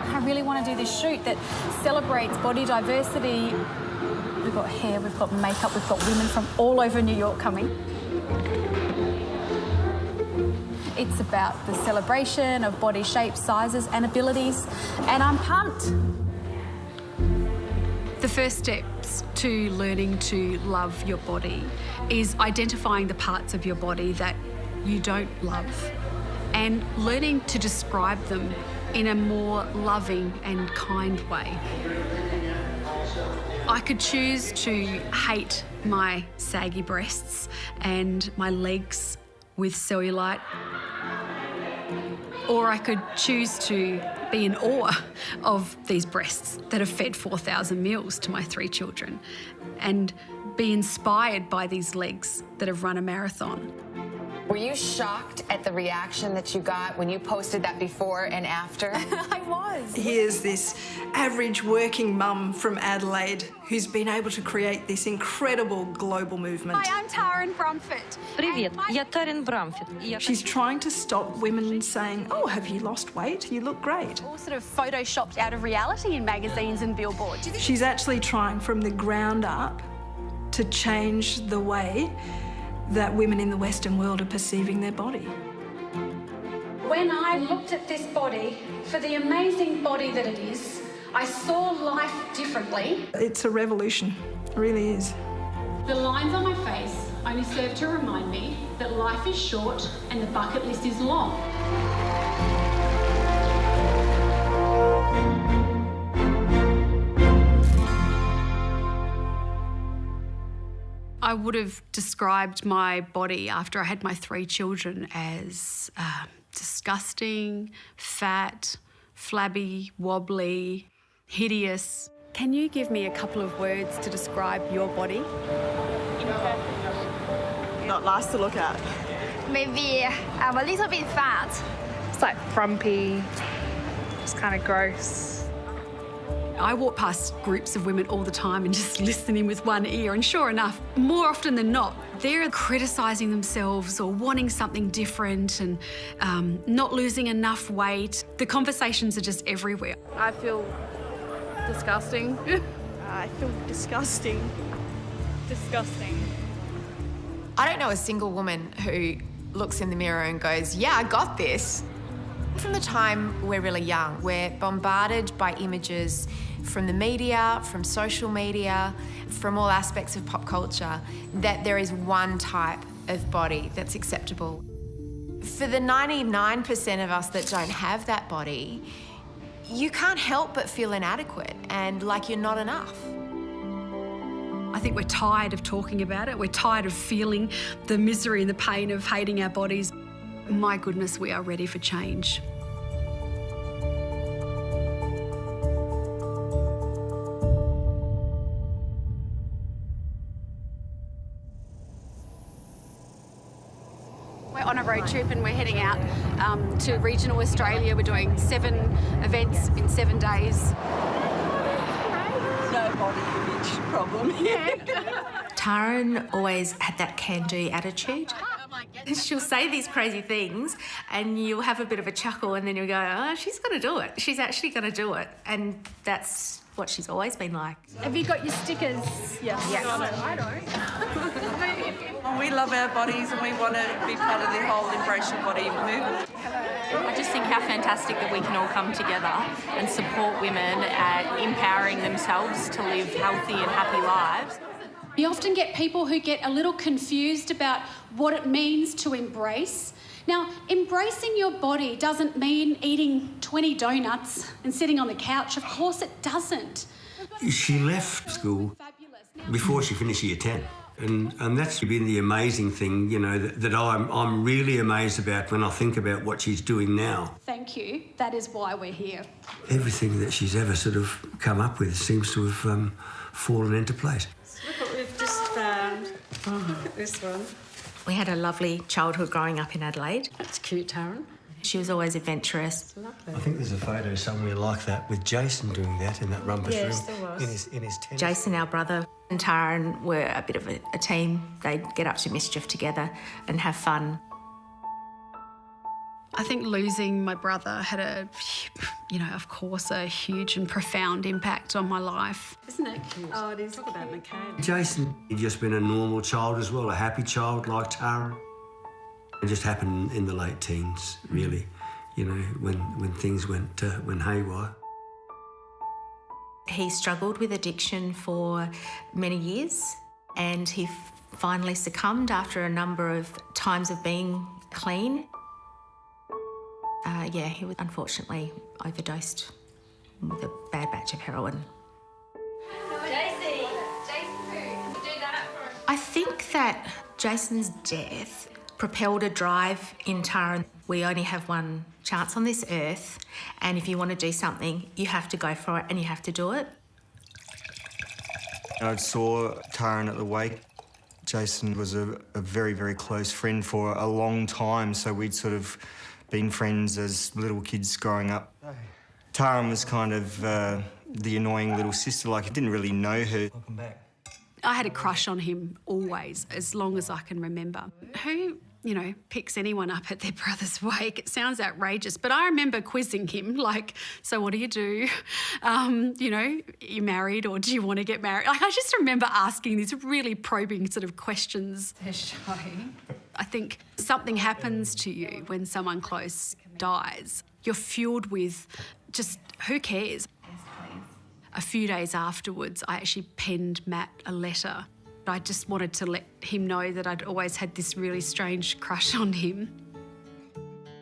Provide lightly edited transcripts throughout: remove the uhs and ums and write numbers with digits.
I really want to do this shoot that celebrates body diversity. We've got hair, we've got makeup, we've got women from all over New York coming. It's about the celebration of body shapes, sizes and abilities, and I'm pumped. The first steps to learning to love your body is identifying the parts of your body that you don't love and learning to describe them in a more loving and kind way. I could choose to hate my saggy breasts and my legs with cellulite, or I could choose to be in awe of these breasts that have fed 4,000 meals to my 3 children and be inspired by these legs that have run a marathon. Were you shocked at the reaction that you got when you posted that before and after? I was. Here's this average working mum from Adelaide who's been able to create this incredible global movement. Hi, I'm Taryn Bromford. Привет, я Тарин Брамфит. She's trying to stop women saying, oh, have you lost weight? You look great. All sort of photoshopped out of reality in magazines and billboards. She's actually trying from the ground up to change the way that women in the Western world are perceiving their body. When I looked at this body, for the amazing body that it is, I saw life differently. It's a revolution, it really is. The lines on my face only serve to remind me that life is short and the bucket list is long. I would have described my body after I had my 3 children as disgusting, fat, flabby, wobbly, hideous. Can you give me a couple of words to describe your body? Not nice to look at. Maybe I'm a little bit fat. It's like frumpy, just kind of gross. I walk past groups of women all the time and just listening with one ear, and sure enough, more often than not, they're criticising themselves or wanting something different and not losing enough weight. The conversations are just everywhere. I feel disgusting. I feel disgusting. Disgusting. I don't know a single woman who looks in the mirror and goes, yeah, I got this. From the time we're really young, we're bombarded by images from the media, from social media, from all aspects of pop culture, that there is one type of body that's acceptable. For the 99% of us that don't have that body, you can't help but feel inadequate and like you're not enough. I think we're tired of talking about it. We're tired of feeling the misery and the pain of hating our bodies. My goodness, we are ready for change. We're on a road trip and we're heading out to regional Australia. We're doing 7 events in 7 days. No body image problem here. Taryn always had that can-do attitude. She'll say these crazy things and you'll have a bit of a chuckle and then you'll go, oh, she's going to do it. She's actually going to do it. And that's what she's always been like. Have you got your stickers? Yes. Yeah. I don't. We love our bodies and we want to be part of the whole Embrace Your Body movement. I just think how fantastic that we can all come together and support women at empowering themselves to live healthy and happy lives. You often get people who get a little confused about what it means to embrace. Now, embracing your body doesn't mean eating 20 donuts and sitting on the couch. Of course it doesn't. She left school before she finished year 10. And that's been the amazing thing, you know, that I'm really amazed about when I think about what she's doing now. Thank you. That is why we're here. Everything that she's ever sort of come up with seems to have fallen into place. Look what we've just found. Look at this one. We had a lovely childhood growing up in Adelaide. That's cute, Taryn. She was always adventurous. Lovely. I think there's a photo somewhere like that with Jason doing that in that rumpus room. Yes, there was. In his tennis. Jason, our brother, and Taryn were a bit of a team. They'd get up to mischief together and have fun. I think losing my brother had of course, a huge and profound impact on my life. Isn't that cute? Oh, it is. Look about McCann. Jason had just been a normal child as well, a happy child like Tara. It just happened in the late teens, really, when things went haywire. He struggled with addiction for many years and he finally succumbed after a number of times of being clean. He was unfortunately overdosed with a bad batch of heroin. I think that Jason's death propelled a drive in Tara. We only have one chance on this earth, and if you want to do something, you have to go for it and you have to do it. I saw Taran at the wake. Jason was a very, very close friend for a long time, so we'd sort of been friends as little kids growing up. Taran was kind of the annoying little sister, like I didn't really know her. Welcome back. I had a crush on him always, as long as I can remember. Who, picks anyone up at their brother's wake? It sounds outrageous, but I remember quizzing him, like, so what do you do? You married or do you want to get married? Like, I just remember asking these really probing sort of questions. They're shy. I think something happens to you when someone close dies. You're fueled with just, who cares? A few days afterwards, I actually penned Matt a letter. I just wanted to let him know that I'd always had this really strange crush on him.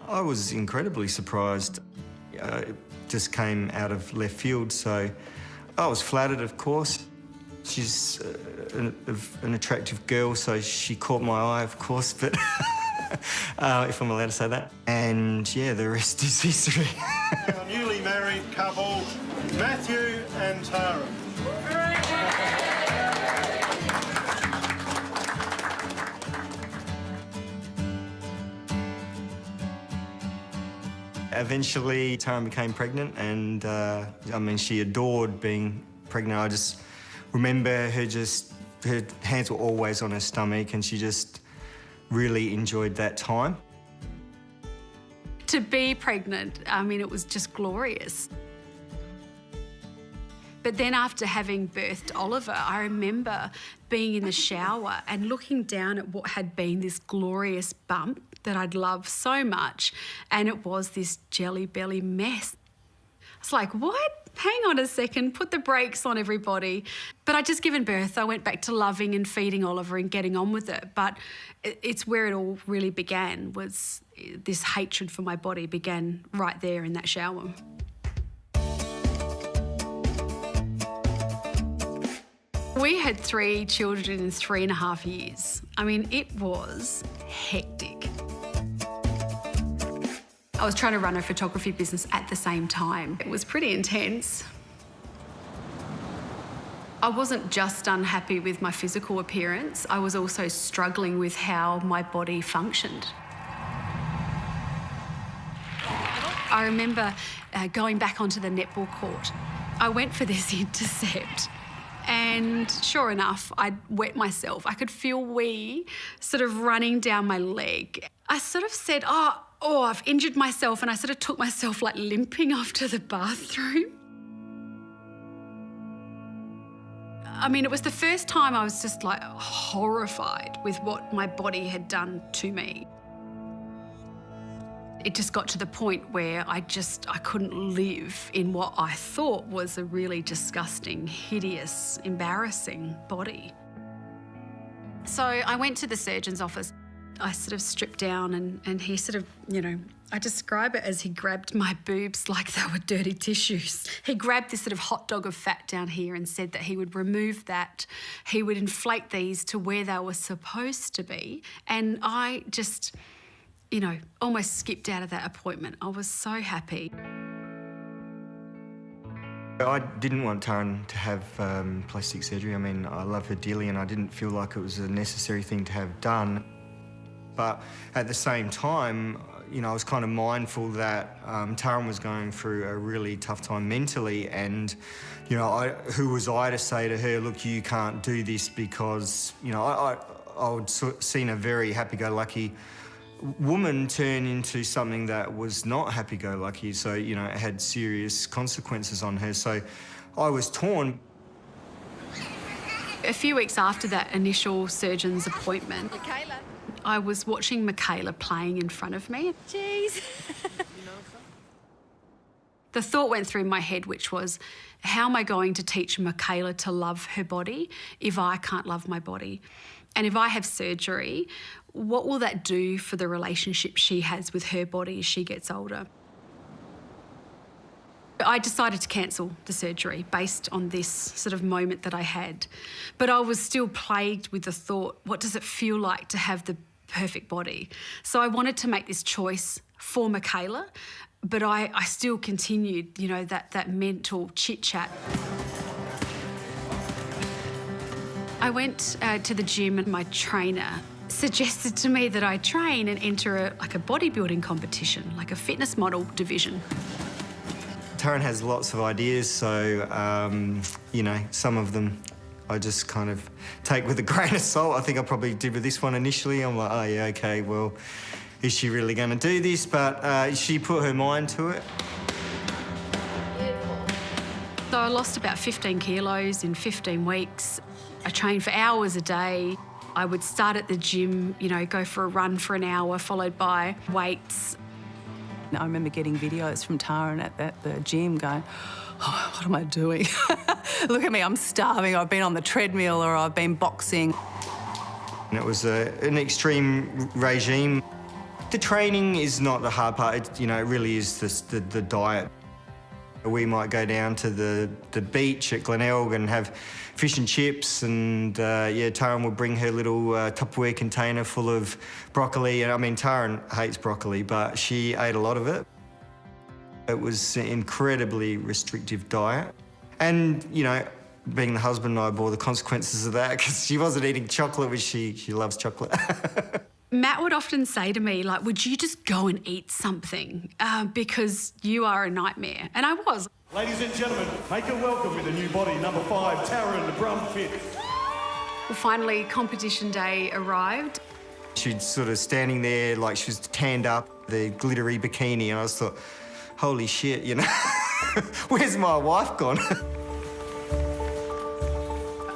I was incredibly surprised. It just came out of left field, so I was flattered, of course. She's an attractive girl, so she caught my eye, of course, but if I'm allowed to say that. And yeah, the rest is history. Our newly married couple, Matthew and Tara. Eventually, Tara became pregnant, and she adored being pregnant. I just remember her hands were always on her stomach, and she just really enjoyed that time. To be pregnant, it was just glorious. But then after having birthed Oliver, I remember being in the shower and looking down at what had been this glorious bump that I'd loved so much, and it was this jelly belly mess. It's like, what? Hang on a second, put the brakes on, everybody. But I'd just given birth. I went back to loving and feeding Oliver and getting on with it. But it's where it all really began, was this hatred for my body began right there in that shower. We had 3 children in 3.5 years. It was hectic. I was trying to run a photography business at the same time. It was pretty intense. I wasn't just unhappy with my physical appearance, I was also struggling with how my body functioned. I remember going back onto the netball court. I went for this intercept. And sure enough, I'd wet myself. I could feel wee sort of running down my leg. I sort of said, oh, I've injured myself, and I sort of took myself like limping off to the bathroom. It was the first time I was just like horrified with what my body had done to me. It just got to the point where I couldn't live in what I thought was a really disgusting, hideous, embarrassing body. So I went to the surgeon's office. I sort of stripped down and he sort of, I describe it as he grabbed my boobs like they were dirty tissues. He grabbed this sort of hot dog of fat down here and said that he would remove that. He would inflate these to where they were supposed to be. And I just, almost skipped out of that appointment. I was so happy. I didn't want Taran to have plastic surgery. I love her dearly, and I didn't feel like it was a necessary thing to have done. But at the same time, I was kind of mindful that Taran was going through a really tough time mentally, and, who was I to say to her, look, you can't do this, because, I would seen a very happy-go-lucky woman turn into something that was not happy-go-lucky. So, you know, it had serious consequences on her. So I was torn. A few weeks after that initial surgeon's appointment, I was watching Michaela playing in front of me. Jeez. The thought went through my head, which was, how am I going to teach Michaela to love her body if I can't love my body? And if I have surgery, what will that do for the relationship she has with her body as she gets older? I decided to cancel the surgery based on this sort of moment that I had. But I was still plagued with the thought, what does it feel like to have the perfect body? So I wanted to make this choice for Michaela, but I still continued, you know, that mental chit-chat. I went to the gym and my trainer suggested to me that I train and enter a bodybuilding competition, like a fitness model division. Taryn has lots of ideas, so, you know, some of them I just kind of take with a grain of salt. I think I probably did with this one initially. I'm like, oh, yeah, OK, well, is she really going to do this? But she put her mind to it. So I lost about 15 kilos in 15 weeks. I trained for hours a day. I would start at the gym, you know, go for a run for an hour, followed by weights. I remember getting videos from Taryn at the gym going, oh, what am I doing? Look at me, I'm starving. I've been on the treadmill or I've been boxing. And it was an extreme regime. The training is not the hard part. It really is the diet. We might go down to the beach at Glenelg and have fish and chips, and Taryn would bring her little Tupperware container full of broccoli. And I mean, Taryn hates broccoli, but she ate a lot of it. It was an incredibly restrictive diet. And, you know, being the husband, I bore the consequences of that because she wasn't eating chocolate, which she loves chocolate. Matt would often say to me, like, would you just go and eat something because you are a nightmare? And I was. Ladies and gentlemen, make a welcome with a new body, number 5, Taryn Brumfitt. Well, finally, competition day arrived. She'd sort of standing there like she was tanned up, the glittery bikini, and I just thought, holy shit, you know, where's my wife gone?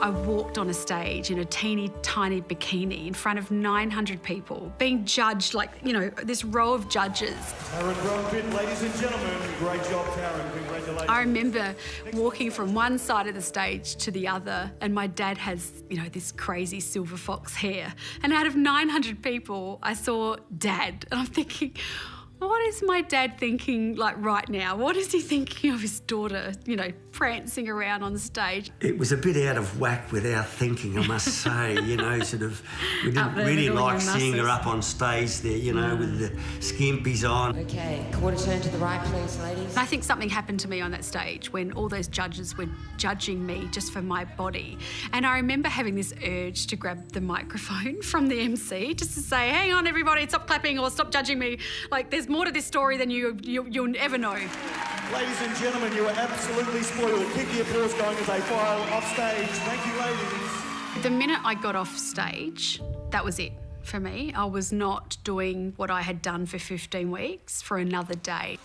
I walked on a stage in a teeny tiny bikini in front of 900 people, being judged like, you know, this row of judges. Taryn Brumfitt, ladies and gentlemen, great job, Taryn, congratulations. I remember walking from one side of the stage to the other, and my dad has, you know, this crazy silver fox hair. And out of 900 people, I saw Dad, and I'm thinking, what is my dad thinking like right now? What is he thinking of his daughter, you know, prancing around on stage? It was a bit out of whack with our thinking, I must say, you know, sort of, we didn't really like seeing her up on stage there, you know, with the skimpies on. OK, quarter turn to the right, please, ladies. I think something happened to me on that stage when all those judges were judging me just for my body. And I remember having this urge to grab the microphone from the MC just to say, hang on, everybody, stop clapping or stop judging me. Like, there's more to this story than you'll ever know. Ladies and gentlemen, you were absolutely spoiled. Keep the applause going as they file off stage. Thank you, ladies. The minute I got off stage, that was it for me. I was not doing what I had done for 15 weeks for another day.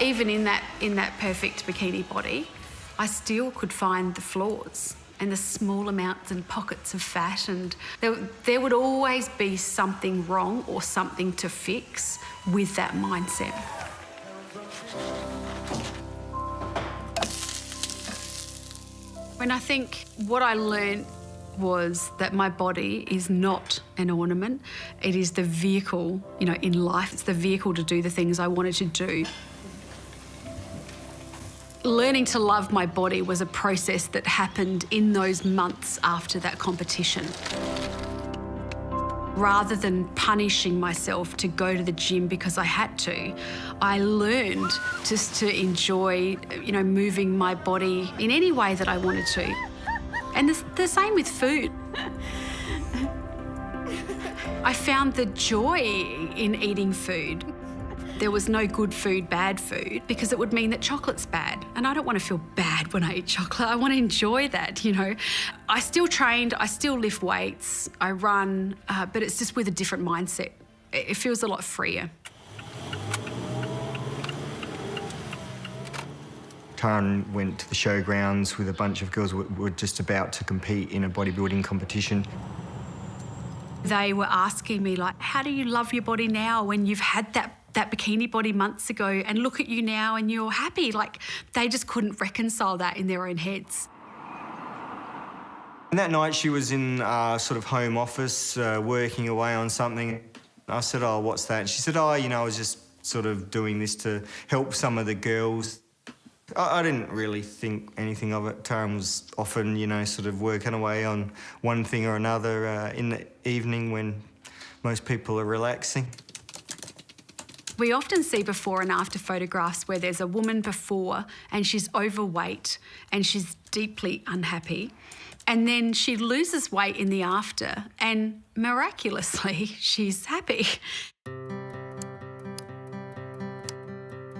Even in that perfect bikini body, I still could find the flaws and the small amounts and pockets of fat, and there would always be something wrong or something to fix with that mindset. And I think what I learned was that my body is not an ornament. It is the vehicle, you know, in life. It's the vehicle to do the things I wanted to do. Learning to love my body was a process that happened in those months after that competition. Rather than punishing myself to go to the gym because I had to, I learned just to enjoy, you know, moving my body in any way that I wanted to. And the same with food. I found the joy in eating food. There was no good food, bad food, because it would mean that chocolate's bad. And I don't want to feel bad when I eat chocolate. I want to enjoy that, you know. I still trained, I still lift weights, I run, but it's just with a different mindset. It feels a lot freer. Taryn went to the showgrounds with a bunch of girls who were just about to compete in a bodybuilding competition. They were asking me, like, how do you love your body now when you've had that bikini body months ago and look at you now and you're happy? Like, they just couldn't reconcile that in their own heads. And that night she was in sort of home office working away on something. I said, oh, what's that? And she said, oh, you know, I was just sort of doing this to help some of the girls. I didn't really think anything of it. Taryn was often, you know, sort of working away on one thing or another in the evening when most people are relaxing. We often see before and after photographs where there's a woman before and she's overweight and she's deeply unhappy, and then she loses weight in the after and miraculously she's happy.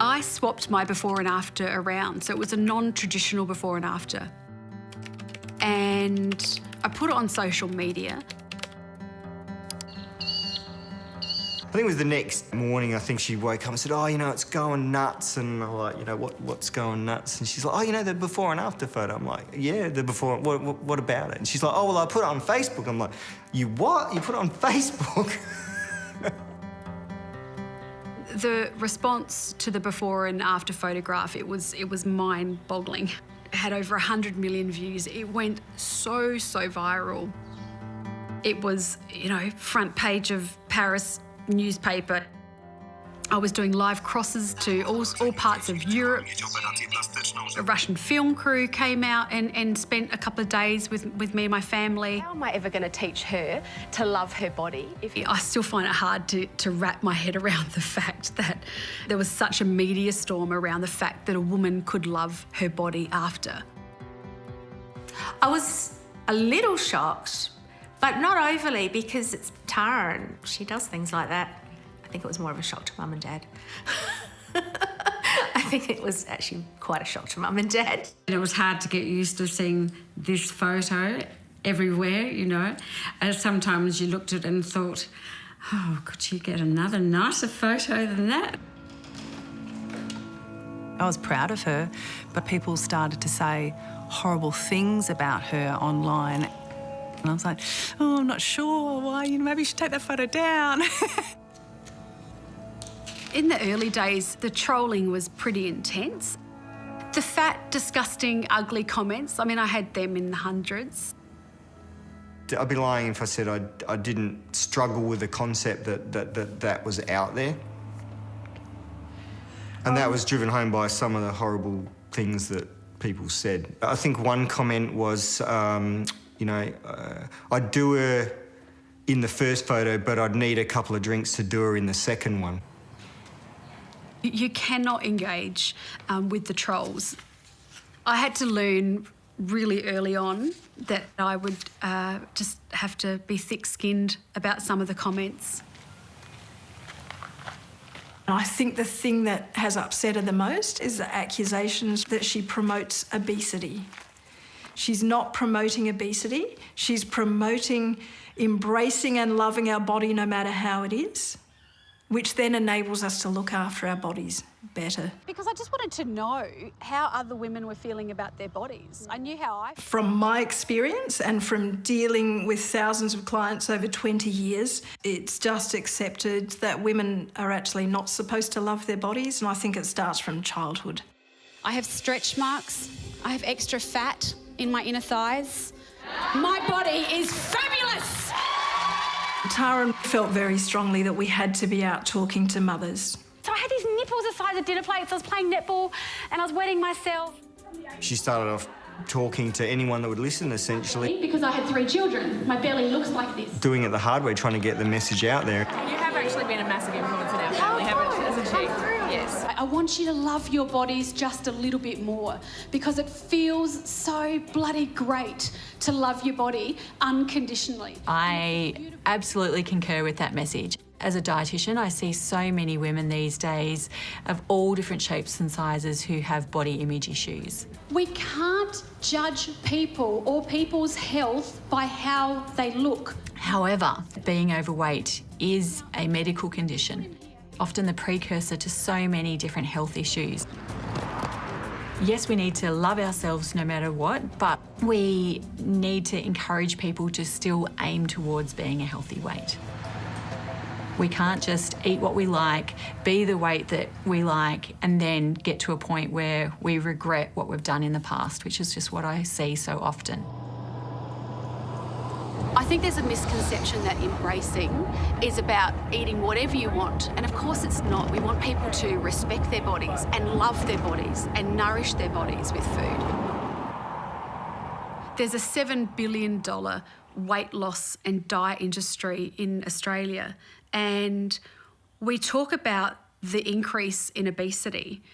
I swapped my before and after around, so it was a non-traditional before and after. And I put it on social media. I think it was the next morning, I think she woke up and said, oh, you know, it's going nuts. And I'm like, you know, what's going nuts? And she's like, oh, you know, the before and after photo. I'm like, yeah, the before, what about it? And she's like, oh, well, I put it on Facebook. I'm like, you what? You put it on Facebook? The response to the before and after photograph, it was mind-boggling. It had over 100 million views. It went so viral. It was, you know, front page of Paris newspaper. I was doing live crosses to all parts of Europe. A Russian film crew came out and spent a couple of days with me and my family. How am I ever going to teach her to love her body? I still find it hard to wrap my head around the fact that there was such a media storm around the fact that a woman could love her body after. I was a little shocked, but not overly, because it's Taryn. She does things like that. I think it was more of a shock to Mum and Dad. I think it was actually quite a shock to Mum and Dad. It was hard to get used to seeing this photo everywhere, you know. And sometimes you looked at it and thought, oh, could you get another nicer photo than that? I was proud of her, but people started to say horrible things about her online. And I was like, oh, I'm not sure why, you know, maybe you should take that photo down. In the early days, the trolling was pretty intense. The fat, disgusting, ugly comments, I mean, I had them in the hundreds. I'd be lying if I said I didn't struggle with the concept that was out there. And that was driven home by some of the horrible things that people said. I think one comment was, you know, I'd do her in the first photo, but I'd need a couple of drinks to do her in the second one. You cannot engage with the trolls. I had to learn really early on that I would just have to be thick-skinned about some of the comments. I think the thing that has upset her the most is the accusations that she promotes obesity. She's not promoting obesity. She's promoting embracing and loving our body no matter how it is, which then enables us to look after our bodies better. Because I just wanted to know how other women were feeling about their bodies. I knew how I... From my experience and from dealing with thousands of clients over 20 years, it's just accepted that women are actually not supposed to love their bodies, and I think it starts from childhood. I have stretch marks. I have extra fat in my inner thighs. My body is fabulous! Taryn felt very strongly that we had to be out talking to mothers. So I had these nipples the size of dinner plates. I was playing netball and I was wetting myself. She started off talking to anyone that would listen, essentially. Because I had 3 children. My belly looks like this. Doing it the hard way, trying to get the message out there. You have actually been a massive influence in our family, hasn't she? Yes. I want you to love your bodies just a little bit more, because it feels so bloody great to love your body unconditionally. I absolutely concur with that message. As a dietitian, I see so many women these days of all different shapes and sizes who have body image issues. We can't judge people or people's health by how they look. However, being overweight is a medical condition, often the precursor to so many different health issues. Yes, we need to love ourselves no matter what, but we need to encourage people to still aim towards being a healthy weight. We can't just eat what we like, be the weight that we like, and then get to a point where we regret what we've done in the past, which is just what I see so often. I think there's a misconception that embracing is about eating whatever you want. And of course it's not. We want people to respect their bodies and love their bodies and nourish their bodies with food. There's a $7 billion weight loss and diet industry in Australia. And we talk about the increase in obesity,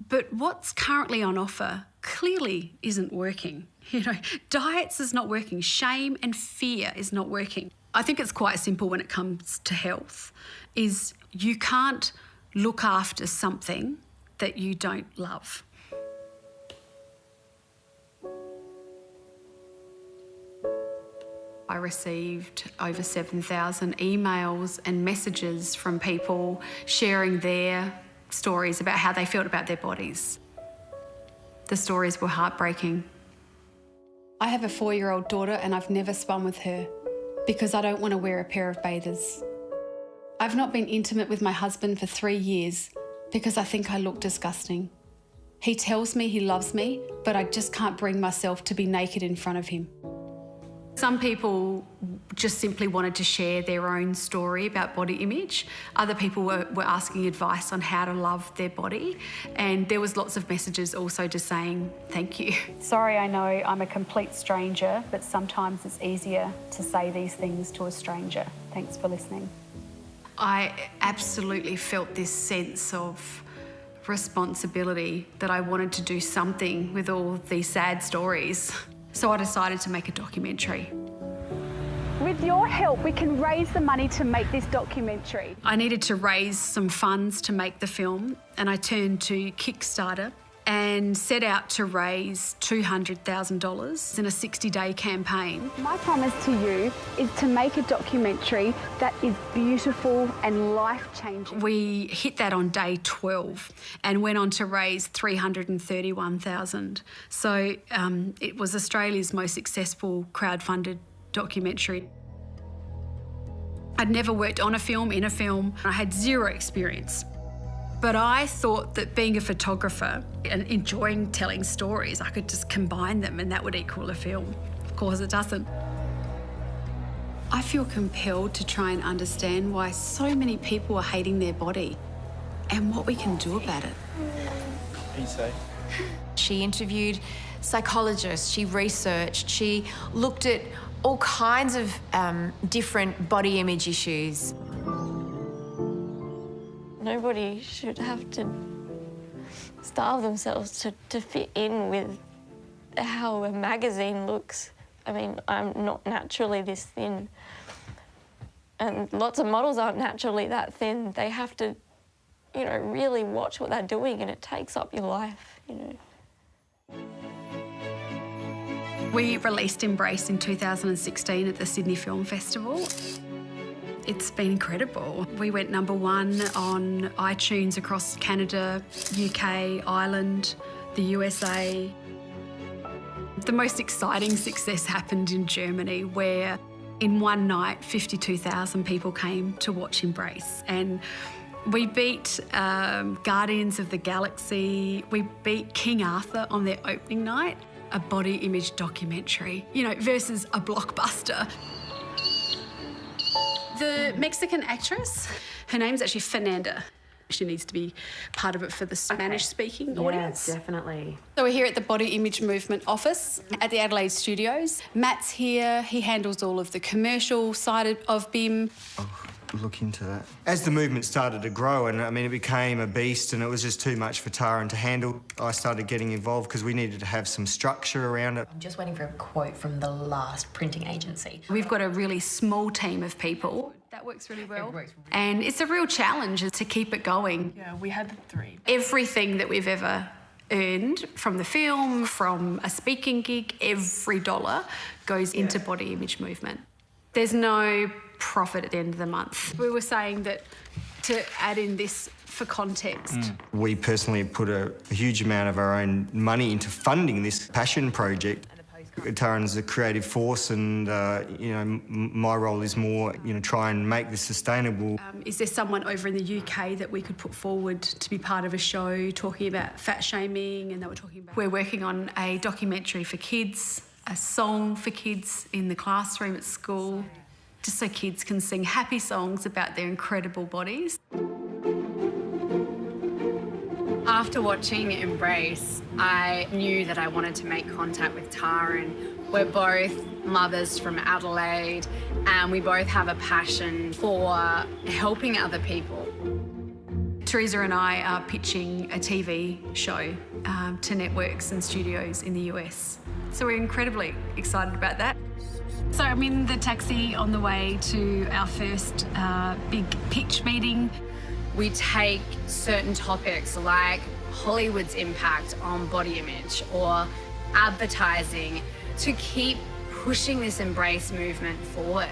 but what's currently on offer clearly isn't working. You know, diets is not working. Shame and fear is not working. I think it's quite simple when it comes to health, is you can't look after something that you don't love. I received over 7,000 emails and messages from people sharing their stories about how they felt about their bodies. The stories were heartbreaking. I have a 4-year-old daughter and I've never swum with her because I don't want to wear a pair of bathers. I've not been intimate with my husband for 3 years because I think I look disgusting. He tells me he loves me, but I just can't bring myself to be naked in front of him. Some people just simply wanted to share their own story about body image. Other people were asking advice on how to love their body. And there was lots of messages also just saying, thank you. Sorry, I know I'm a complete stranger, but sometimes it's easier to say these things to a stranger. Thanks for listening. I absolutely felt this sense of responsibility that I wanted to do something with all these sad stories. So I decided to make a documentary. With your help, we can raise the money to make this documentary. I needed to raise some funds to make the film, and I turned to Kickstarter and set out to raise $200,000 in a 60-day campaign. My promise to you is to make a documentary that is beautiful and life-changing. We hit that on day 12 and went on to raise $331,000. So it was Australia's most successful crowd-funded documentary. I'd never worked on a film, in a film. I had zero experience. But I thought that being a photographer and enjoying telling stories, I could just combine them and that would equal a film. Of course it doesn't. I feel compelled to try and understand why so many people are hating their body and what we can do about it. She interviewed psychologists, she researched, she looked at all kinds of different body image issues. Nobody should have to starve themselves to fit in with how a magazine looks. I mean, I'm not naturally this thin, and lots of models aren't naturally that thin. They have to, you know, really watch what they're doing, and it takes up your life, you know. We released Embrace in 2016 at the Sydney Film Festival. It's been incredible. We went #1 on iTunes across Canada, UK, Ireland, the USA. The most exciting success happened in Germany, where in one night 52,000 people came to watch Embrace. And we beat Guardians of the Galaxy, we beat King Arthur on their opening night, a body image documentary, you know, versus a blockbuster. The Mexican actress, her name's actually Fernanda. She needs to be part of it for the Spanish-speaking audience. Yes, definitely. So we're here at the Body Image Movement office at the Adelaide Studios. Matt's here. He handles all of the commercial side of BIM. Look into that. As the movement started to grow, and I mean, it became a beast and it was just too much for Tara to handle, I started getting involved because we needed to have some structure around it. I'm just waiting for a quote from the last printing agency. We've got a really small team of people. That works really well. And it's a real challenge to keep it going. Yeah, we had 3. Everything that we've ever earned from the film, from a speaking gig, every dollar goes into body image movement. There's no profit at the end of the month. We were saying that to add in this for context. We personally put a huge amount of our own money into funding this passion project. Taran's a creative force and, you know, my role is more, you know, try and make this sustainable. Is there someone over in the UK that we could put forward to be part of a show talking about fat shaming? And they were talking about... We're working on a documentary for kids, a song for kids in the classroom at school, just so kids can sing happy songs about their incredible bodies. After watching Embrace, I knew that I wanted to make contact with Taran. We're both mothers from Adelaide and we both have a passion for helping other people. Teresa and I are pitching a TV show to networks and studios in the US. So we're incredibly excited about that. So I'm in the taxi on the way to our first big pitch meeting. We take certain topics like Hollywood's impact on body image or advertising to keep pushing this Embrace movement forward.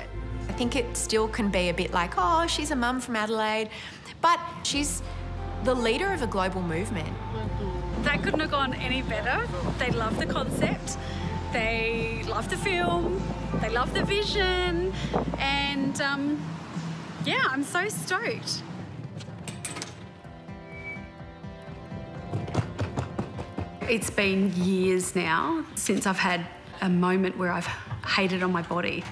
I think it still can be a bit like, oh, she's a mum from Adelaide, but she's the leader of a global movement. That couldn't have gone any better. They love the concept, they love the film, they love the vision, and yeah, I'm so stoked. It's been years now since I've had a moment where I've hated on my body.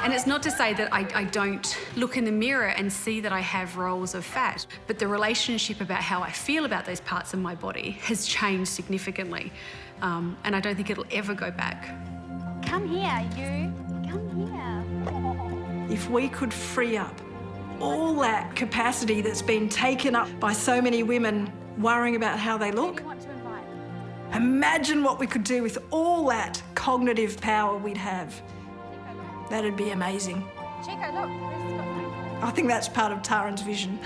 And it's not to say that I don't look in the mirror and see that I have rolls of fat, but the relationship about how I feel about those parts of my body has changed significantly. And I don't think it'll ever go back. Come here, you. Come here. If we could free up all that capacity that's been taken up by so many women worrying about how they look, imagine what we could do with all that cognitive power we'd have. That'd be amazing. Chico, look. I think that's part of Taran's vision.